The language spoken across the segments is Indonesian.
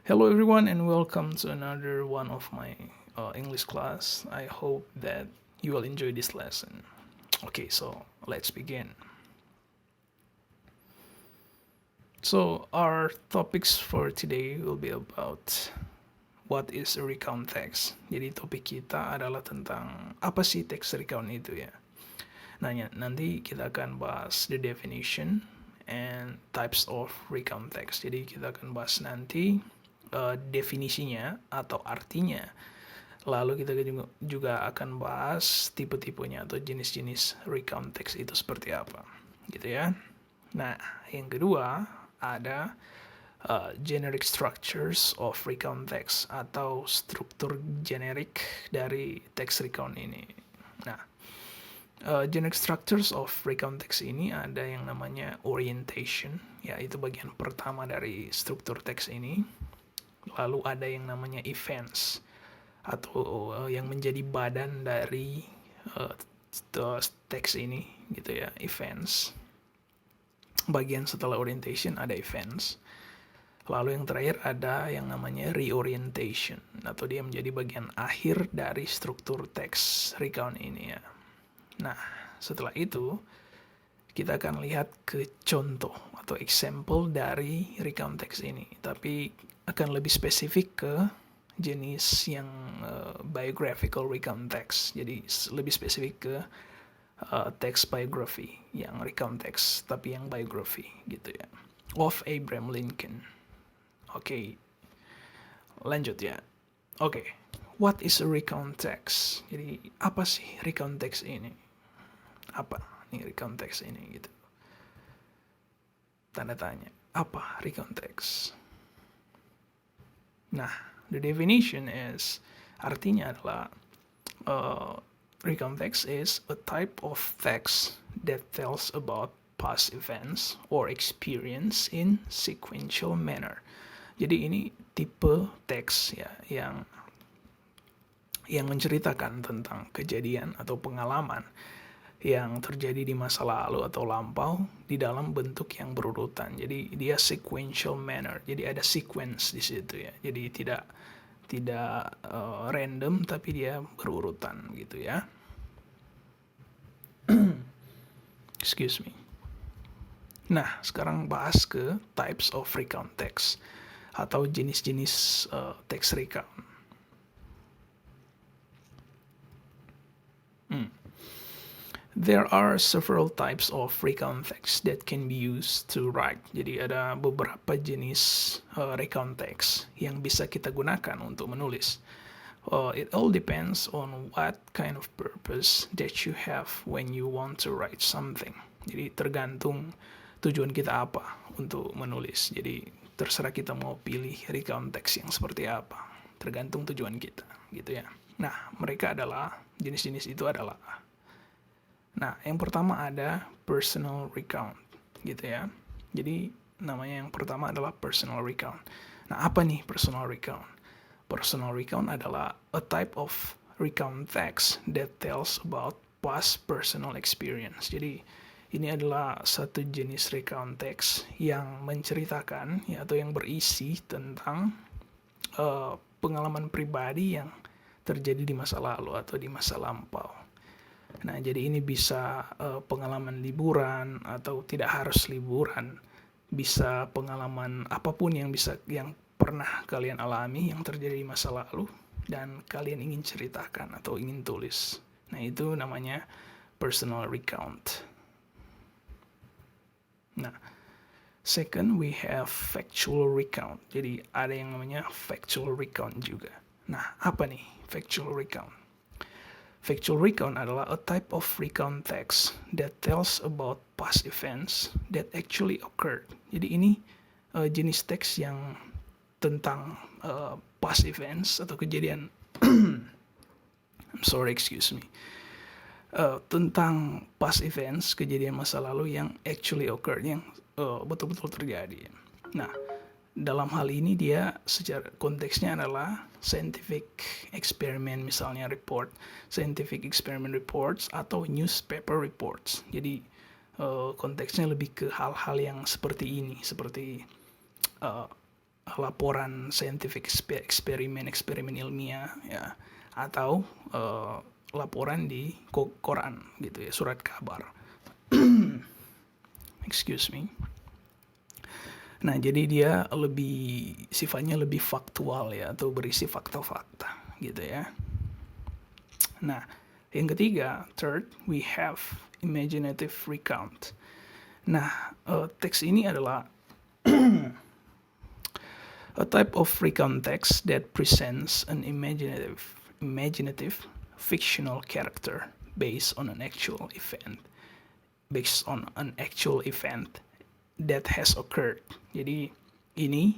Hello, everyone, and welcome to another one of my English class. I hope that you will enjoy this lesson. Okay, so let's begin. So, our topics for today will be about what is a recount text. Jadi topik kita adalah tentang apa sih teks recount itu ya. Nanti kita akan bahas the definition and types of recount text. Jadi kita akan bahas nanti definisinya atau artinya. Lalu kita juga akan bahas tipe-tipenya atau jenis-jenis recount text itu seperti apa, gitu ya. Nah, yang kedua ada generic structures of recount text atau struktur generik dari text recount ini. Nah, generic structures of recount text ini ada yang namanya orientation, yaitu bagian pertama dari struktur teks ini. Lalu ada yang namanya events atau yang menjadi badan dari teks ini gitu ya, events. Bagian setelah orientation ada events. Lalu yang terakhir ada yang namanya reorientation atau dia menjadi bagian akhir dari struktur teks recount ini ya. Nah, setelah itu kita akan lihat ke contoh atau example dari recount text ini, tapi akan lebih spesifik ke jenis yang biographical recount text. Jadi lebih spesifik ke text biography, yang recount text tapi yang biography gitu ya. Of Abraham Lincoln. Oke. Lanjut ya. Oke. What is a recount text? Jadi apa sih recount text ini? Apa nih recount text ini gitu? Tanda tanya. Apa recount text? Nah, the definition is, artinya adalah recount text is a type of text that tells about past events or experience in sequential manner. Jadi ini tipe teks ya yang menceritakan tentang kejadian atau pengalaman yang terjadi di masa lalu atau lampau di dalam bentuk yang berurutan. Jadi dia sequential manner. Jadi ada sequence di situ ya. Jadi tidak random tapi dia berurutan gitu ya. Excuse me. Nah, sekarang bahas ke types of recount text atau jenis-jenis text recount. There are several types of recount text that can be used to write. Jadi ada beberapa jenis recount text yang bisa kita gunakan untuk menulis. It all depends on what kind of purpose that you have when you want to write something. Jadi tergantung tujuan kita apa untuk menulis. Jadi terserah kita mau pilih recount text yang seperti apa. Tergantung tujuan kita, gitu ya. Nah, mereka adalah jenis-jenis itu adalah. Nah, yang pertama ada personal recount, gitu ya. Jadi namanya yang pertama adalah personal recount. Nah, apa nih personal recount? Personal recount adalah a type of recount text that tells about past personal experience. Jadi ini adalah satu jenis recount text yang menceritakan ya, atau yang berisi tentang pengalaman pribadi yang terjadi di masa lalu atau di masa lampau. Nah, jadi ini bisa pengalaman liburan atau tidak harus liburan, bisa pengalaman apapun yang pernah kalian alami yang terjadi di masa lalu dan kalian ingin ceritakan atau ingin tulis. Nah, itu namanya personal recount. Nah, second we have factual recount. Jadi ada yang namanya factual recount juga. Nah, apa nih factual recount? Factual recount adalah a type of recount text that tells about past events that actually occurred. Jadi ini jenis teks yang tentang past events atau kejadian tentang past events, kejadian masa lalu yang actually occurred, yang betul-betul terjadi. Nah, dalam hal ini dia secara konteksnya adalah scientific experiment, misalnya scientific experiment reports atau newspaper reports. Jadi konteksnya lebih ke hal-hal yang seperti ini, seperti laporan scientific eksperimen ilmiah ya, atau laporan di koran gitu ya, surat kabar. Excuse me. Nah, jadi dia sifatnya lebih faktual ya, atau berisi fakta-fakta gitu ya. Nah, yang ketiga, third, we have imaginative recount. Nah, teks ini adalah a type of recount text that presents an imaginative fictional character based on an actual event that has occurred. Jadi ini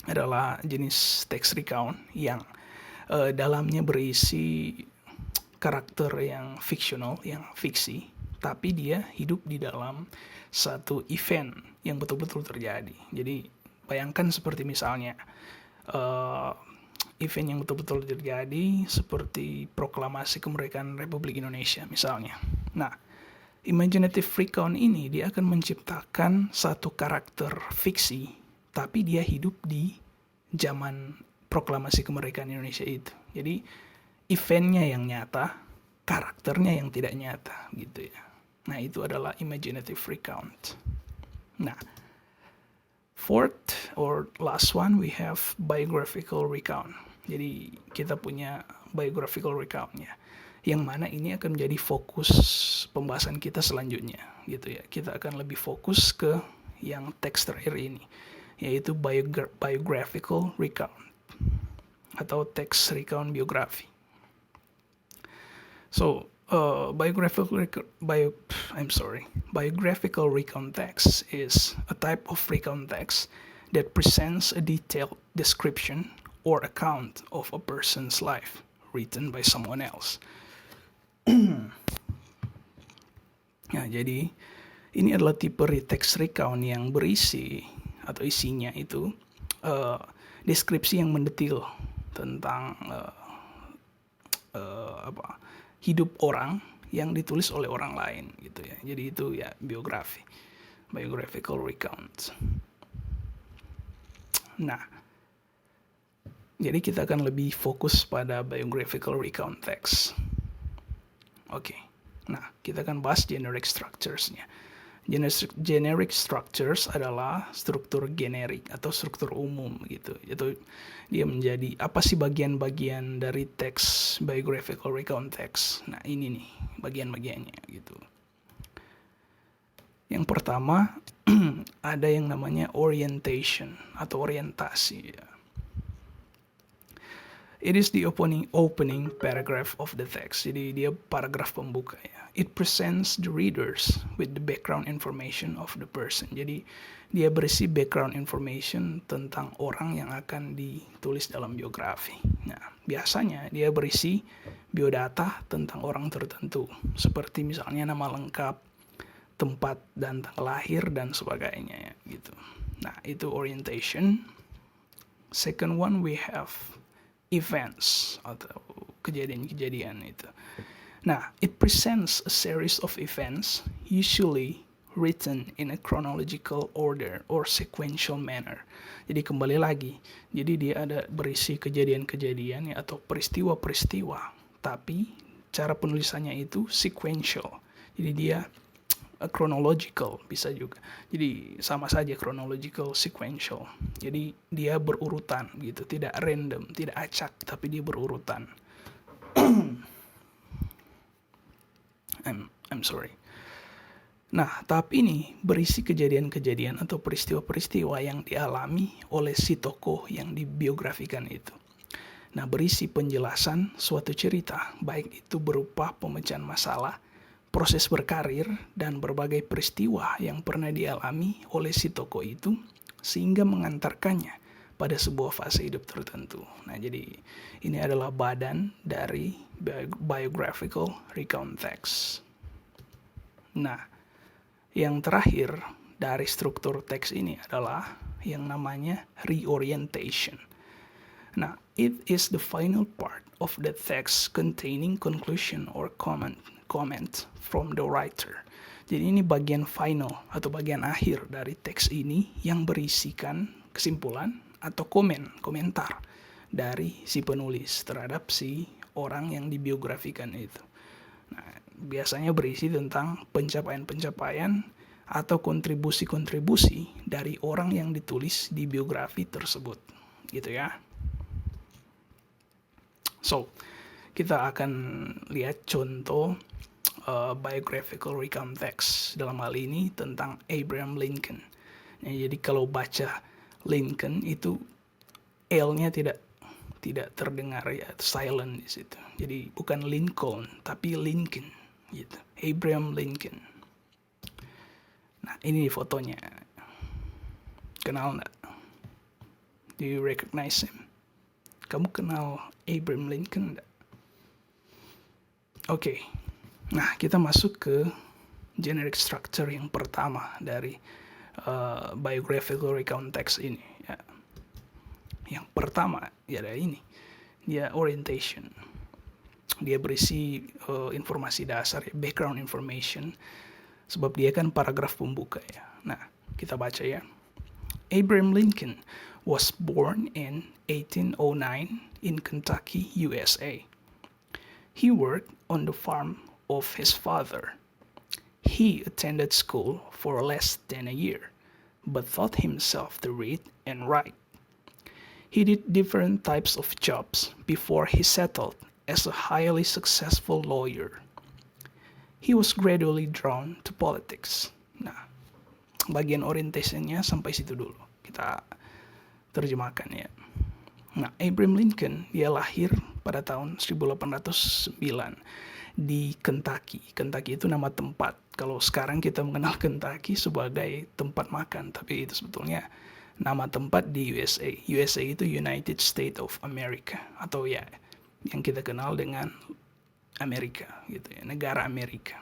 adalah jenis teks recount yang dalamnya berisi karakter yang fiksional, yang fiksi, tapi dia hidup di dalam satu event yang betul-betul terjadi. Jadi bayangkan seperti misalnya event yang betul-betul terjadi seperti proklamasi kemerdekaan Republik Indonesia misalnya. Nah, imaginative recount ini dia akan menciptakan satu karakter fiksi, tapi dia hidup di zaman proklamasi kemerdekaan Indonesia itu. Jadi eventnya yang nyata, karakternya yang tidak nyata gitu ya. Nah, itu adalah imaginative recount. Nah, fourth or last one, we have biographical recount. Jadi kita punya biographical recount ya, yang mana ini akan menjadi fokus pembahasan kita selanjutnya gitu ya. Kita akan lebih fokus ke yang teks terakhir ini, yaitu biographical recount atau teks recount biografi. So, biographical recount text is a type of recount text that presents a detailed description or account of a person's life written by someone else. Nah, jadi ini adalah tipe text recount yang berisi atau isinya itu deskripsi yang mendetil tentang hidup orang yang ditulis oleh orang lain gitu ya. Jadi itu ya biographical recount. Nah, jadi kita akan lebih fokus pada biographical recount text. Oke. Nah, kita akan bahas generic structures-nya. Generic structures adalah struktur generik atau struktur umum gitu. Itu dia menjadi apa sih bagian-bagian dari teks biographical recount text. Nah, ini nih bagian-bagiannya gitu. Yang pertama ada yang namanya orientation atau orientasi ya. It is the opening paragraph of the text. Jadi dia paragraf pembuka ya. It presents the readers with the background information of the person. Jadi dia berisi background information tentang orang yang akan ditulis dalam biografi. Nah, biasanya dia berisi biodata tentang orang tertentu, seperti misalnya nama lengkap, tempat dan tanggal lahir dan sebagainya ya, gitu. Nah, itu orientation. Second one we have events atau kejadian-kejadian itu. Nah, it presents a series of events usually written in a chronological order or sequential manner. Jadi kembali lagi, jadi dia ada berisi kejadian-kejadian ya, atau peristiwa-peristiwa, tapi cara penulisannya itu sequential. Jadi dia chronological bisa juga. Jadi sama saja chronological, sequential. Jadi dia berurutan gitu, tidak random, tidak acak, tapi dia berurutan. I'm sorry. Nah, tapi ini berisi kejadian-kejadian atau peristiwa-peristiwa yang dialami oleh si tokoh yang dibiografikan itu. Nah, berisi penjelasan suatu cerita, baik itu berupa pemecahan masalah, proses berkarir, dan berbagai peristiwa yang pernah dialami oleh si tokoh itu sehingga mengantarkannya pada sebuah fase hidup tertentu. Nah, jadi ini adalah badan dari biographical recount text. Nah, yang terakhir dari struktur teks ini adalah yang namanya reorientation. Nah, it is the final part of the text containing conclusion or comment from the writer. Jadi ini bagian final atau bagian akhir dari teks ini yang berisikan kesimpulan atau komentar dari si penulis terhadap si orang yang dibiografikan itu. Nah, biasanya berisi tentang pencapaian-pencapaian atau kontribusi-kontribusi dari orang yang ditulis di biografi tersebut, gitu ya. So, kita akan lihat contoh biographical recount text, dalam hal ini tentang Abraham Lincoln. Nah, jadi kalau baca Lincoln itu L-nya tidak terdengar ya, silent di situ. Jadi bukan Lincoln tapi Lincoln gitu. Abraham Lincoln. Nah, ini fotonya. Kenal nggak? Do you recognize him? Kamu kenal Abraham Lincoln nggak? Oke. Nah, kita masuk ke generic structure yang pertama dari biographical recount text ini ya. Yang pertama ya ada ini, dia orientation. Dia berisi informasi dasar ya, background information, sebab dia kan paragraf pembuka ya. Nah, kita baca ya. Abraham Lincoln was born in 1809 in Kentucky, USA. He worked on the farm of his father. He attended school for less than a year, but taught himself to read and write. He did different types of jobs before he settled as a highly successful lawyer. He was gradually drawn to politics. Nah, bagian orientationnya sampai situ dulu. Kita terjemahkan ya. Nah, Abraham Lincoln, dia lahir pada tahun 1809 di Kentucky. Kentucky itu nama tempat. Kalau sekarang kita mengenal Kentucky sebagai tempat makan, tapi itu sebetulnya nama tempat di USA. USA itu United States of America, atau ya yang kita kenal dengan Amerika gitu ya, negara Amerika.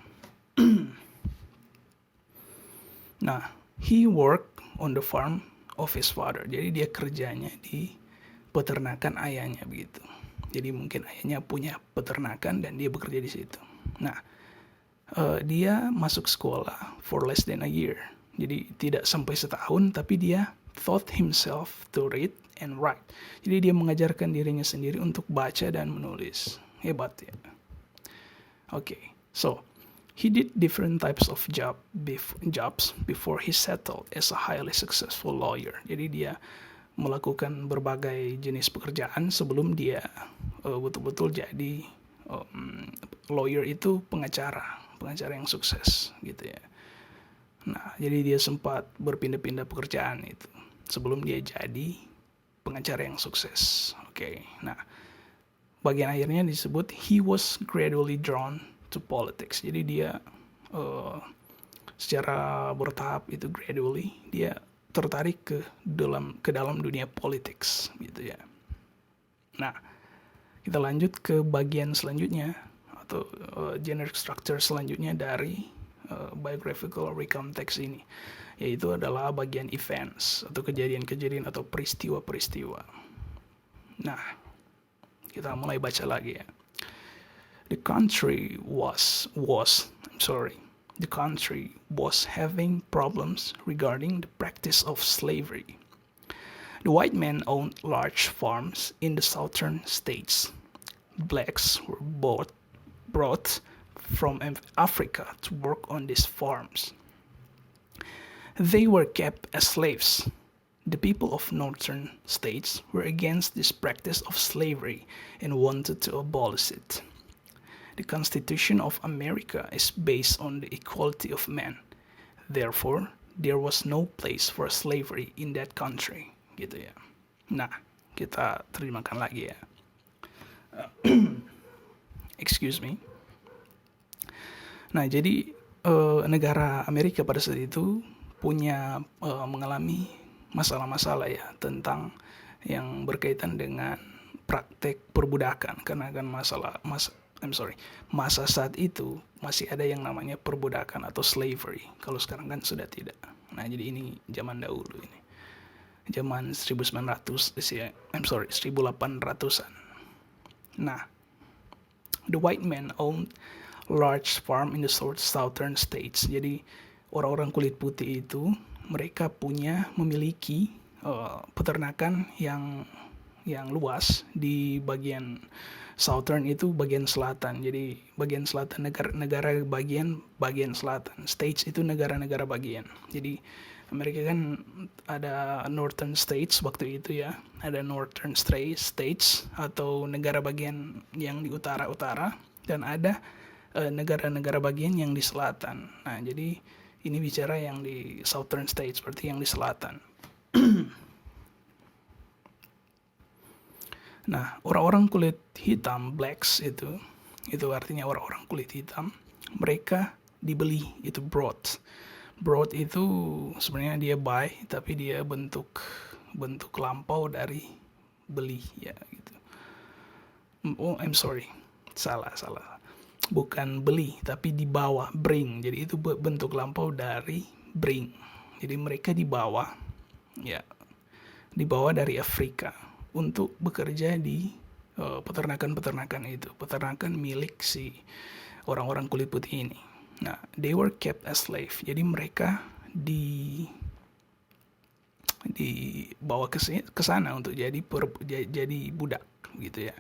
Nah, he worked on the farm of his father. Jadi dia kerjanya di peternakan ayahnya begitu. Jadi mungkin ayahnya punya peternakan dan dia bekerja di situ. Nah, dia masuk sekolah for less than a year. Jadi tidak sampai setahun, tapi dia taught himself to read and write. Jadi dia mengajarkan dirinya sendiri untuk baca dan menulis. Hebat ya. Okay, so he did different types of jobs before he settled as a highly successful lawyer. Jadi dia melakukan berbagai jenis pekerjaan sebelum dia betul-betul jadi lawyer, itu pengacara yang sukses gitu ya. Nah, jadi dia sempat berpindah-pindah pekerjaan itu sebelum dia jadi pengacara yang sukses. Oke. Nah, bagian akhirnya disebut he was gradually drawn to politics. Jadi dia secara bertahap itu gradually dia tertarik ke dalam dunia politics gitu ya. Nah, kita lanjut ke bagian selanjutnya atau generic structure selanjutnya dari biographical recount text ini, yaitu adalah bagian events atau kejadian-kejadian atau peristiwa-peristiwa. Nah, kita mulai baca lagi ya. The country was having problems regarding the practice of slavery. The white men owned large farms in the southern states. Blacks were brought from Africa to work on these farms. They were kept as slaves. The people of northern states were against this practice of slavery and wanted to abolish it. The Constitution of America is based on the equality of men. Therefore, there was no place for slavery in that country. Gitu ya. Nah, kita terjemahkan lagi ya. Excuse me. Nah, jadi negara Amerika pada saat itu mengalami masalah-masalah ya tentang yang berkaitan dengan praktek perbudakan, karena kan masa saat itu masih ada yang namanya perbudakan atau slavery. Kalau sekarang kan sudah tidak. Nah, jadi ini zaman dahulu ini. Zaman 1800-an. Nah, the white men owned large farm in the southern states. Jadi orang-orang kulit putih itu mereka memiliki peternakan yang luas di bagian southern itu bagian selatan. Jadi bagian selatan negara bagian selatan. States itu negara-negara bagian. Jadi Amerika kan ada northern states waktu itu ya. Ada northern states atau negara bagian yang di utara-utara dan ada negara-negara bagian yang di selatan. Nah, jadi ini bicara yang di southern states, berarti yang di selatan. Nah, orang-orang kulit hitam, blacks itu artinya orang-orang kulit hitam, mereka dibeli, itu broad. Broad itu sebenarnya dia buy, tapi dia bentuk lampau dari beli ya gitu. Oh, I'm sorry. Salah. Bukan beli, tapi dibawa, bring. Jadi itu bentuk lampau dari bring. Jadi mereka dibawa dari Afrika untuk bekerja di peternakan itu, peternakan milik si orang-orang kulit putih ini. Nah, they were kept as slave. Jadi mereka dibawa ke sana untuk jadi budak gitu ya.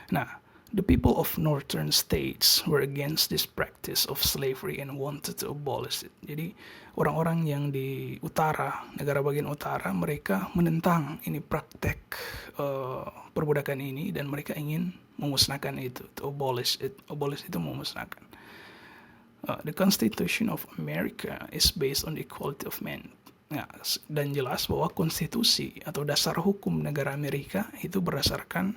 Nah, the people of northern states were against this practice of slavery and wanted to abolish it. Jadi orang-orang yang di utara, negara bagian utara, mereka menentang ini praktek perbudakan ini dan mereka ingin memusnahkan itu, to abolish it. Abolish itu memusnahkan. The Constitution of America is based on the equality of men. Nah, dan jelas bahwa konstitusi atau dasar hukum negara Amerika itu berdasarkan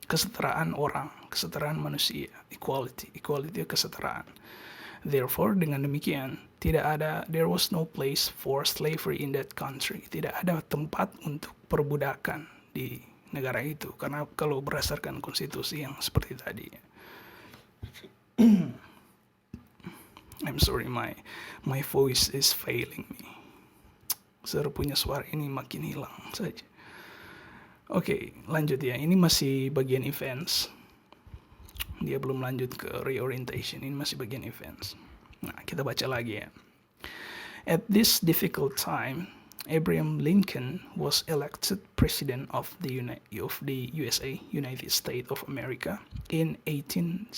kesetaraan orang, kesetaraan manusia, equality kesetaraan. Therefore, dengan demikian, there was no place for slavery in that country. Tidak ada tempat untuk perbudakan di negara itu, karena kalau berdasarkan konstitusi yang seperti tadi. I'm sorry, my voice is failing me. Saya punya suara ini makin hilang saja. Oke, lanjut ya. Ini masih bagian events. Dia belum lanjut ke reorientation. Ini masih bagian events. Nah, kita baca lagi ya. At this difficult time, Abraham Lincoln was elected president of the USA, United States of America, in 1860.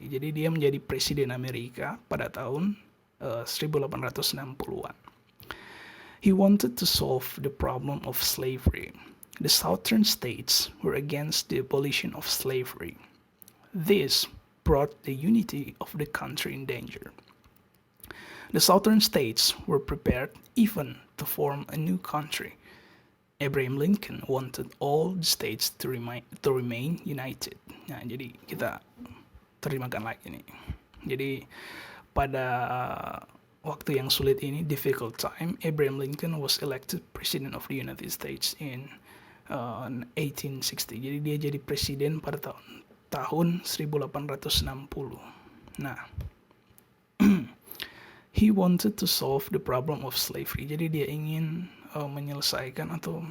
Jadi dia menjadi presiden Amerika pada tahun 1860-an. He wanted to solve the problem of slavery. The southern states were against the abolition of slavery. This brought the unity of the country in danger. The southern states were prepared even to form a new country. Abraham Lincoln wanted all the states to remain united. Nah, jadi kita terjemahkan lagi nih. Jadi pada waktu yang sulit ini, difficult time, Abraham Lincoln was elected president of the United States in 1860. Jadi dia jadi presiden pada tahun 1860. Nah, he wanted to solve the problem of slavery. Jadi dia ingin menyelesaikan atau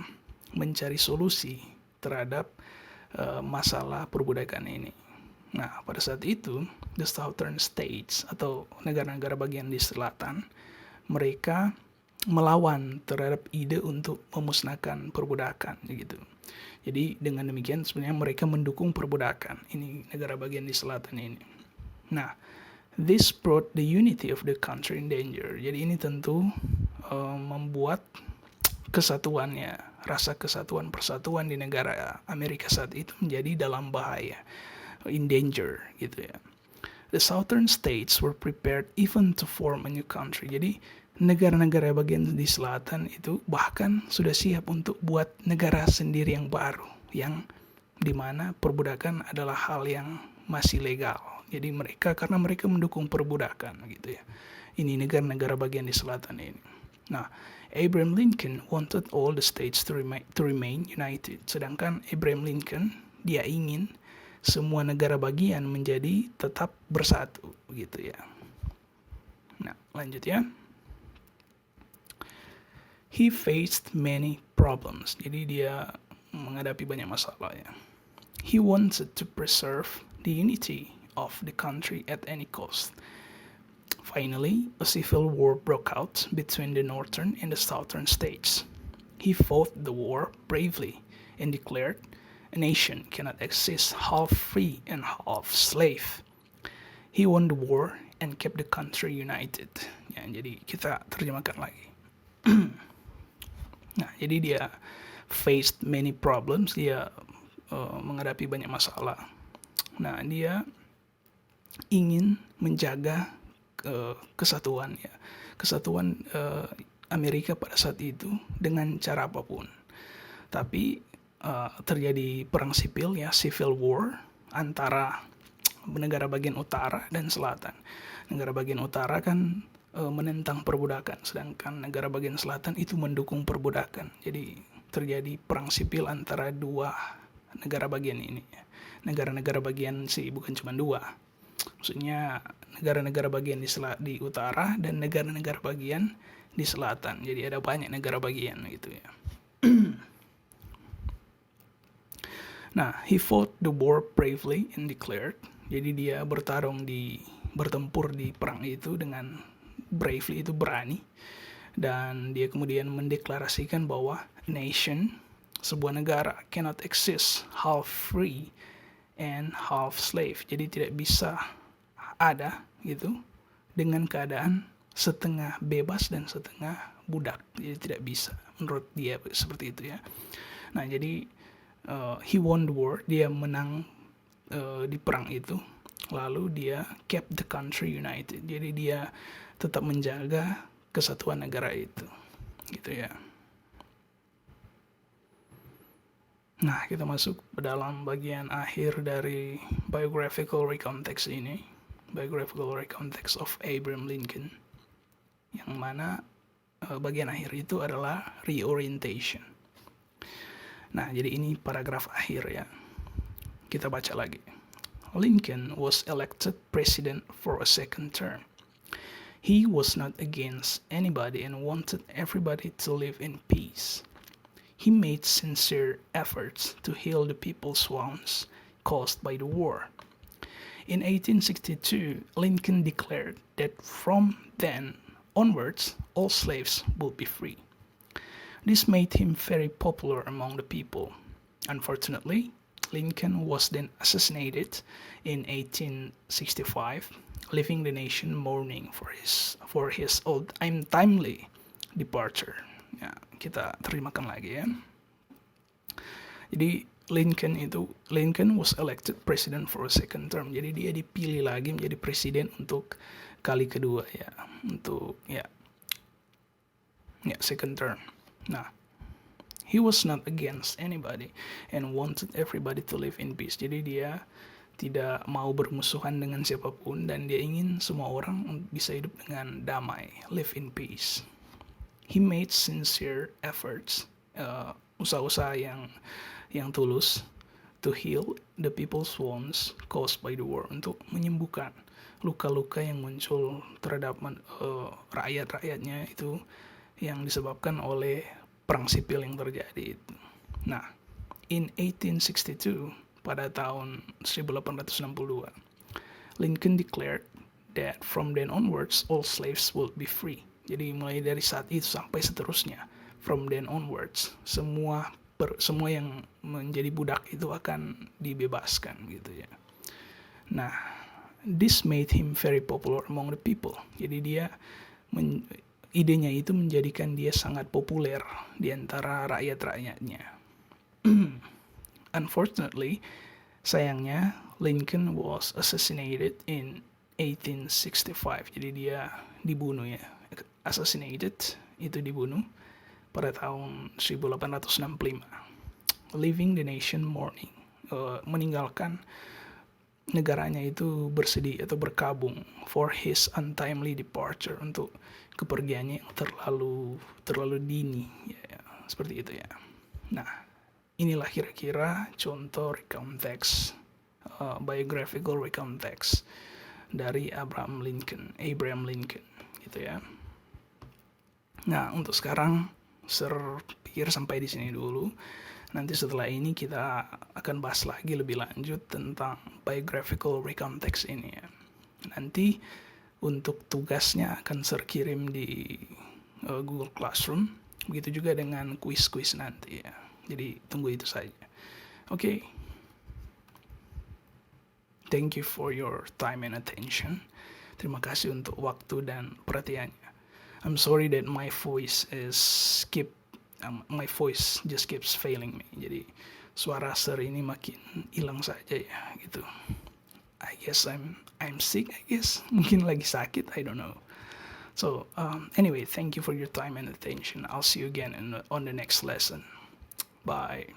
mencari solusi terhadap masalah perbudakan ini. Nah, pada saat itu, the southern states atau negara-negara bagian di selatan, mereka melawan terhadap ide untuk memusnahkan perbudakan gitu. Jadi dengan demikian sebenarnya mereka mendukung perbudakan. Ini negara bagian di selatan ini. Nah, this brought the unity of the country in danger. Jadi ini tentu membuat kesatuannya, rasa kesatuan persatuan di negara Amerika saat itu menjadi dalam bahaya, in danger gitu ya. The southern states were prepared even to form a new country. Jadi negara-negara bagian di selatan itu bahkan sudah siap untuk buat negara sendiri yang baru, yang dimana perbudakan adalah hal yang masih legal. Jadi karena mereka mendukung perbudakan gitu ya. Ini negara-negara bagian di selatan ini. Nah, Abraham Lincoln wanted all the states to remain united. Sedangkan Abraham Lincoln dia ingin semua negara bagian menjadi tetap bersatu gitu ya. Nah, lanjut ya. He faced many problems. Jadi dia menghadapi banyak masalah ya. He wanted to preserve the unity of the country at any cost. Finally, a civil war broke out between the northern and the southern states. He fought the war bravely and declared, "A nation cannot exist half free and half slave." He won the war and kept the country united. Ya, jadi kita terjemahkan lagi. Nah, jadi dia faced many problems, dia menghadapi banyak masalah. Nah, dia ingin menjaga kesatuan Amerika pada saat itu dengan cara apapun. Tapi terjadi perang sipil, ya, civil war antara negara bagian utara dan selatan. Negara bagian utara kan menentang perbudakan, sedangkan negara bagian selatan itu mendukung perbudakan. Jadi terjadi perang sipil antara dua negara bagian ini. Negara-negara bagian sih bukan cuma dua. Maksudnya negara-negara bagian di utara dan negara-negara bagian di selatan. Jadi ada banyak negara bagian gitu ya. Nah, he fought the war bravely and declared. Jadi dia bertempur di perang itu dengan bravely, itu berani. Dan dia kemudian mendeklarasikan bahwa nation, sebuah negara, cannot exist half free and half slave. Jadi tidak bisa ada gitu dengan keadaan setengah bebas dan setengah budak. Jadi tidak bisa, menurut dia seperti itu ya. Nah, jadi he won the war, dia menang di perang itu. Lalu dia kept the country united. Jadi dia tetap menjaga kesatuan negara itu. Gitu ya. Nah, kita masuk ke dalam bagian akhir dari biographical recontext ini. Biographical recontext of Abraham Lincoln. Yang mana bagian akhir itu adalah reorientation. Nah, jadi ini paragraf akhir ya. Kita baca lagi. Lincoln was elected president for a second term. He was not against anybody and wanted everybody to live in peace. He made sincere efforts to heal the people's wounds caused by the war. In 1862, Lincoln declared that from then onwards, all slaves would be free. This made him very popular among the people. Unfortunately, Lincoln was then assassinated in 1865, leaving the nation mourning for his untimely departure. Ya, kita terjemahkan lagi ya. Jadi Lincoln was elected president for a second term. Jadi dia dipilih lagi menjadi presiden untuk kali kedua ya, untuk second term. Nah, he was not against anybody and wanted everybody to live in peace. Jadi dia tidak mau bermusuhan dengan siapapun dan dia ingin semua orang bisa hidup dengan damai, live in peace. He made sincere efforts, usaha-usaha yang tulus, to heal the people's wounds caused by the war, untuk menyembuhkan luka-luka yang muncul terhadap rakyat-rakyatnya itu yang disebabkan oleh perang sipil yang terjadi itu. Nah, in 1862, pada tahun 1862, Lincoln declared that from then onwards all slaves would be free. Jadi mulai dari saat itu sampai seterusnya, from then onwards, semua yang menjadi budak itu akan dibebaskan gitu ya. Nah, this made him very popular among the people. Jadi idenya itu menjadikan dia sangat populer di antara rakyat-rakyatnya. Unfortunately, sayangnya Lincoln was assassinated in 1865. Jadi dia dibunuh ya. Assassinated itu dibunuh pada tahun 1865, leaving the nation mourning, meninggalkan negaranya itu bersedih atau berkabung for his untimely departure, untuk kepergiannya yang terlalu dini ya, seperti itu ya. Nah, inilah kira-kira contoh recontext, biographical recontext dari Abraham Lincoln gitu ya. Nah, untuk sekarang pikir sampai di sini dulu. Nanti setelah ini kita akan bahas lagi lebih lanjut tentang biographical recontext ini ya. Nanti untuk tugasnya akan saya kirim di Google Classroom. Begitu juga dengan kuis-kuis nanti ya. Jadi tunggu itu saja. Oke. Thank you for your time and attention. Terima kasih untuk waktu dan perhatiannya. I'm sorry that my voice just keeps failing me. Jadi suara seri ini makin hilang saja ya gitu. I guess I'm sick. I guess mungkin lagi sakit. I don't know. So anyway, thank you for your time and attention. I'll see you again on the next lesson. Bye.